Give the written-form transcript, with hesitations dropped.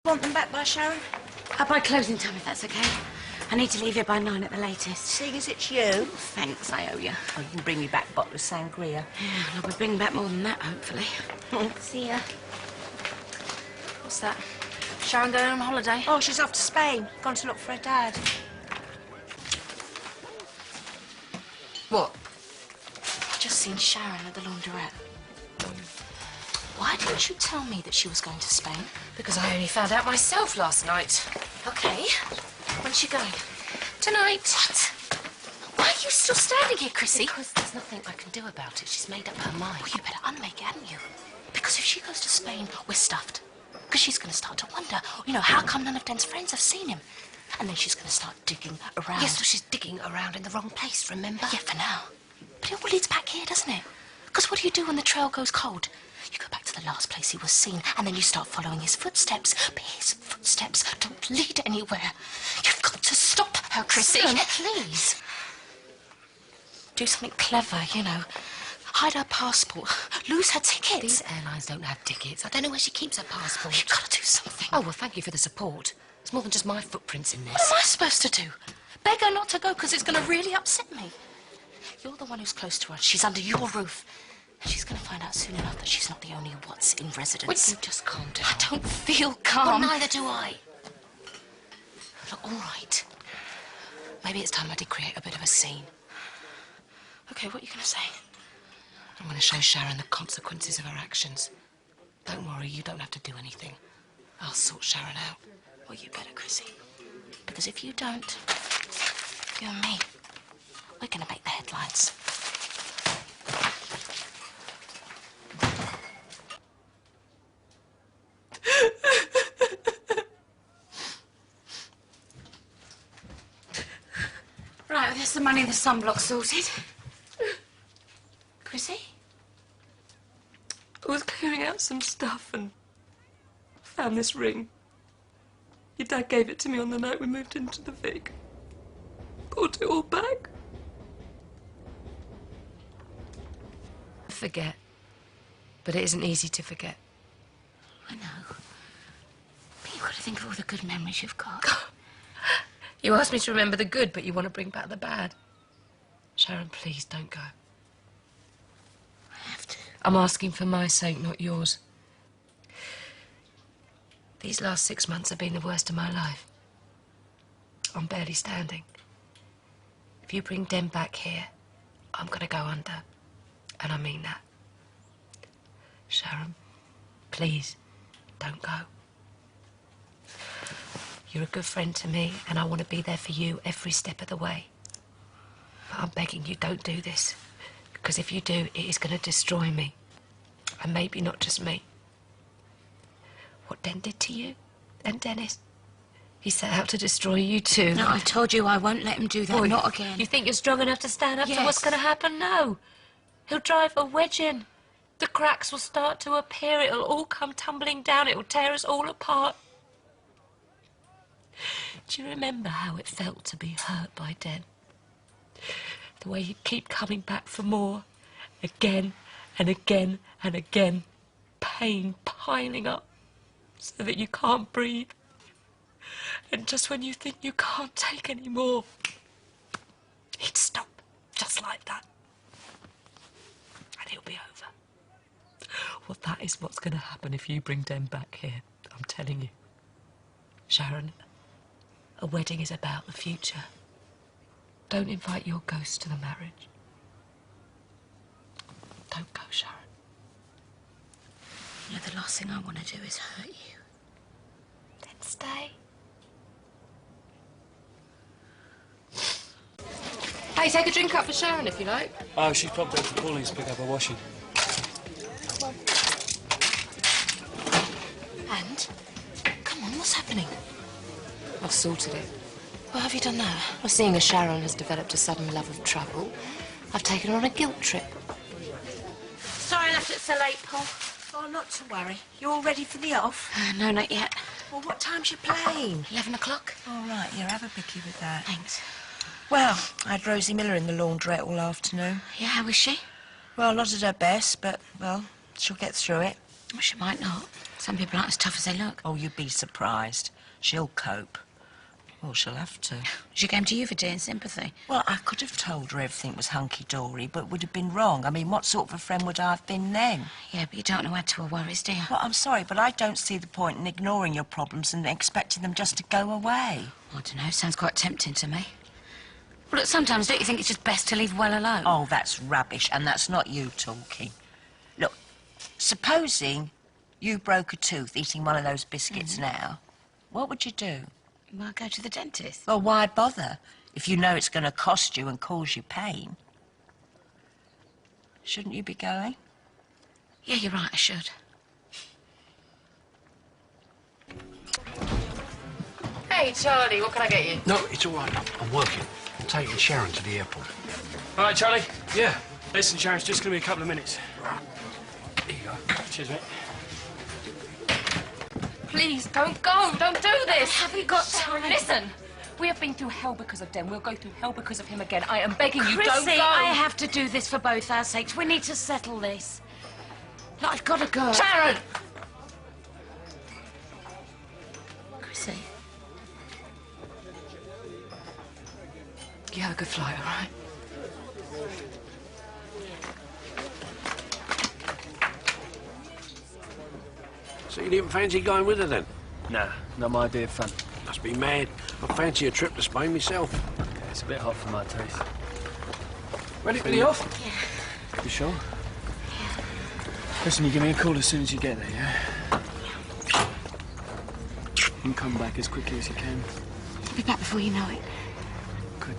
Want them back by Sharon? By closing time, if that's okay. I need to leave here by 9 at the latest. Seeing as it's you. Oh, thanks, I owe you. Oh, you can bring me back a bottle of sangria. Yeah, I'll be bringing back more than that, hopefully. See ya. What's that? Sharon going on holiday? Oh, she's off to Spain. Gone to look for her dad. What? I've just seen Sharon at the launderette. Why didn't you tell me that she was going to Spain? Because I only found out myself last night. Okay. When's she going? Tonight. What? Why are you still standing here, Chrissie? Because there's nothing I can do about it. She's made up her mind. Well, you better unmake it, hadn't you? Because if she goes to Spain, we're stuffed. Because she's going to start to wonder, you know, how come none of Den's friends have seen him? And then she's going to start digging around. Yes, well, she's digging around in the wrong place, remember? Yeah, for now. But it all leads back here, doesn't it? Because what do you do when the trail goes cold? You go back to the last place he was seen, and then you start following his footsteps. But his footsteps don't lead anywhere. You've got to stop her, Chrissie. Sharon, please. Do something clever, you know. Hide her passport. Lose her tickets. These airlines don't have tickets. I don't know where she keeps her passport. You've got to do something. Oh, well, thank you for the support. It's more than just my footprints in this. What am I supposed to do? Beg her not to go because it's going to really upset me. You're the one who's close to her. She's under your roof. She's going to find out soon enough that she's not the only what's in residence. Would you just calm down? I don't feel calm. Well, neither do I. Look, all right. Maybe it's time I did create a bit of a scene. Okay, what are you going to say? I'm going to show Sharon the consequences of her actions. Don't worry, you don't have to do anything. I'll sort Sharon out. Well, you better, Chrissie. Because if you don't, you and me, we're going to make the headlines. Right, there's the money, the sunblock sorted. Chrissie? I was clearing out some stuff and found this ring. Your dad gave it to me on the night we moved into the Vic. Brought it all back. Forget. But it isn't easy to forget. I know. But you've got to think of all the good memories you've got. You asked me to remember the good, but you want to bring back the bad. Sharon, please don't go. I have to. I'm asking for my sake, not yours. These last 6 months have been the worst of my life. I'm barely standing. If you bring Den back here, I'm going to go under. And I mean that. Sharon, please, don't go. You're a good friend to me, and I want to be there for you every step of the way. But I'm begging you, don't do this. Because if you do, it is going to destroy me. And maybe not just me. What Den did to you, and Dennis, he set out to destroy you too. No, I've told you I won't let him do that. Boy, not again. You think you're strong enough to stand up to what's Yes. going to happen? No. He'll drive a wedge in. The cracks will start to appear. It'll all come tumbling down. It'll tear us all apart. Do you remember how it felt to be hurt by Den? The way he'd keep coming back for more. Again and again and again. Pain piling up so that you can't breathe. And just when you think you can't take any more, he'd stop just like that. And it'll be over. Well, that is what's going to happen if you bring Den back here. I'm telling you. Sharon, a wedding is about the future. Don't invite your ghost to the marriage. Don't go, Sharon. You know, the last thing I want to do is hurt you. Then stay. Hey, take a drink up for Sharon if you like. Oh, she's popped up to Paulie's to pick up her washing. And? Come on, what's happening? I've sorted it. Well, have you done that? Well, seeing as Sharon has developed a sudden love of trouble, I've taken her on a guilt trip. Sorry I left it so late, Paul. Oh, not to worry. You all ready for the off? No, not yet. Well, what time's your plane? 11 o'clock. All right, you're have a picky with that. Thanks. Well, I had Rosie Miller in the launderette all afternoon. Yeah, how is she? Well, not at her best, but, well, she'll get through it. Well, she might not. Some people aren't as tough as they look. Oh, you'd be surprised. She'll cope. Well, she'll have to. She came to you for tea and sympathy. Well, I could have told her everything was hunky-dory, but it would have been wrong. I mean, what sort of a friend would I have been then? Yeah, but you don't know add to her worries, do you? Well, I'm sorry, but I don't see the point in ignoring your problems and expecting them just to go away. I don't know, sounds quite tempting to me. Well, look, sometimes don't you think it's just best to leave well alone? Oh, that's rubbish, and that's not you talking. Look, supposing you broke a tooth eating one of those biscuits now, what would you do? Well, I'll go to the dentist. Well, why bother if you know it's going to cost you and cause you pain? Shouldn't you be going? Yeah, you're right, I should. Hey, Charlie, what can I get you? No, it's all right. I'm working. I'm taking Sharon to the airport. All right, Charlie. Yeah. Listen, Sharon's just going to be a couple of minutes. Here you go. Cheers, mate. Please, don't go. Don't do this. Have we got time? Listen, we have been through hell because of Den. We'll go through hell because of him again. I am begging you, don't Chrissie, go. I have to do this for both our sakes. We need to settle this. Look, I've got to go. Sharon! Chrissie. You have a good flight, all right? So you didn't fancy going with her then? Nah, not my idea of fun. Must be mad. I fancy a trip to Spain myself. Okay, it's a bit hot for my taste. Ready for the off? Yeah. You sure? Yeah. Listen, you give me a call as soon as you get there, yeah? You can come back as quickly as you can. I'll be back before you know it. Good.